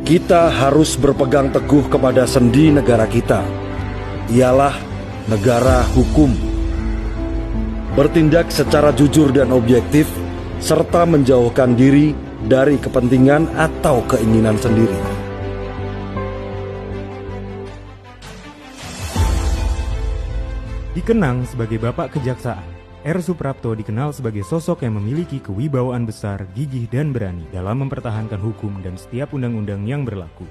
Kita harus berpegang teguh kepada sendi negara kita. Ialah negara hukum. Bertindak secara jujur dan objektif, serta menjauhkan diri dari kepentingan atau keinginan sendiri. Dikenang sebagai Bapak Kejaksaan, R. Suprapto dikenal sebagai sosok yang memiliki kewibawaan besar, gigih, dan berani dalam mempertahankan hukum dan setiap undang-undang yang berlaku.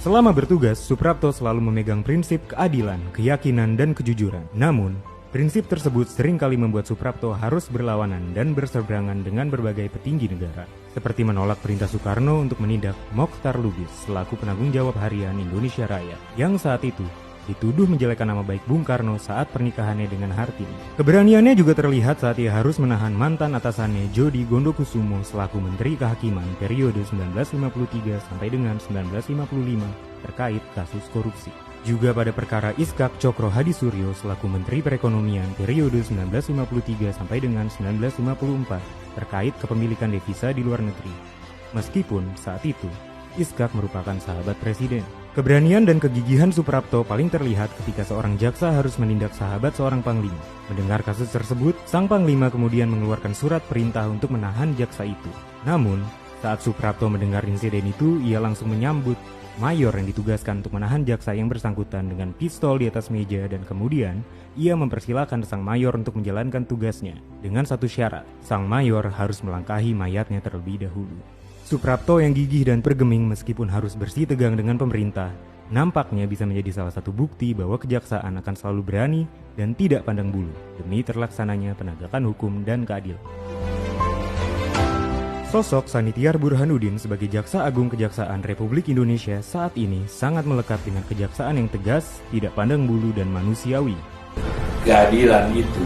Selama bertugas, Suprapto selalu memegang prinsip keadilan, keyakinan, dan kejujuran. Namun, prinsip tersebut seringkali membuat Suprapto harus berlawanan dan berseberangan dengan berbagai petinggi negara, seperti menolak perintah Soekarno untuk menindak Mochtar Lubis selaku penanggung jawab harian Indonesia Raya, yang saat itu dituduh menjelekkan nama baik Bung Karno saat pernikahannya dengan Hartini. Keberaniannya juga terlihat saat ia harus menahan mantan atasannya Jody Gondokusumo selaku Menteri Kehakiman periode 1953 sampai dengan 1955 terkait kasus korupsi. Juga pada perkara Iskak Cokro Hadisuryo selaku Menteri Perekonomian periode 1953 sampai dengan 1954 terkait kepemilikan devisa di luar negeri. Meskipun saat itu Iskak merupakan sahabat presiden. Keberanian dan kegigihan Suprapto paling terlihat ketika seorang jaksa harus menindak sahabat seorang panglima. Mendengar kasus tersebut, sang panglima kemudian mengeluarkan surat perintah untuk menahan jaksa itu. Namun, saat Suprapto mendengar insiden itu, ia langsung menyambut mayor yang ditugaskan untuk menahan jaksa yang bersangkutan dengan pistol di atas meja, dan kemudian ia mempersilahkan sang mayor untuk menjalankan tugasnya. Dengan satu syarat, sang mayor harus melangkahi mayatnya terlebih dahulu. Suprapto yang gigih dan bergeming meskipun harus bersih tegang dengan pemerintah, nampaknya bisa menjadi salah satu bukti bahwa kejaksaan akan selalu berani dan tidak pandang bulu demi terlaksananya penegakan hukum dan keadilan. Sosok Sanitiar Burhanuddin sebagai Jaksa Agung Kejaksaan Republik Indonesia saat ini sangat melekat dengan kejaksaan yang tegas, tidak pandang bulu dan manusiawi. Keadilan itu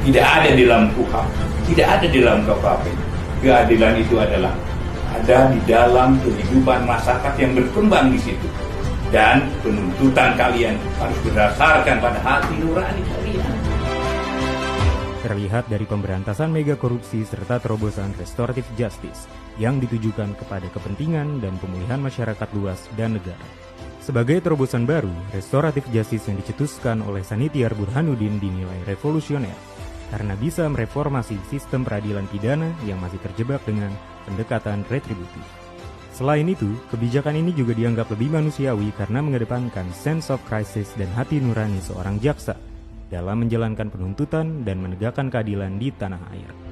tidak ada di dalam KUHP, tidak ada di dalam KUHP. Keadilan itu ada di dalam kehidupan masyarakat yang berkembang di situ. Dan penuntutan kalian harus berdasarkan pada hati nurani kalian. Terlihat dari pemberantasan mega korupsi serta terobosan restoratif justice yang ditujukan kepada kepentingan dan pemulihan masyarakat luas dan negara. Sebagai terobosan baru, restoratif justice yang dicetuskan oleh Sanitiar Burhanuddin dinilai revolusioner karena bisa mereformasi sistem peradilan pidana yang masih terjebak dengan pendekatan retributif. Selain itu, kebijakan ini juga dianggap lebih manusiawi karena mengedepankan sense of crisis dan hati nurani seorang jaksa dalam menjalankan penuntutan dan menegakkan keadilan di tanah air.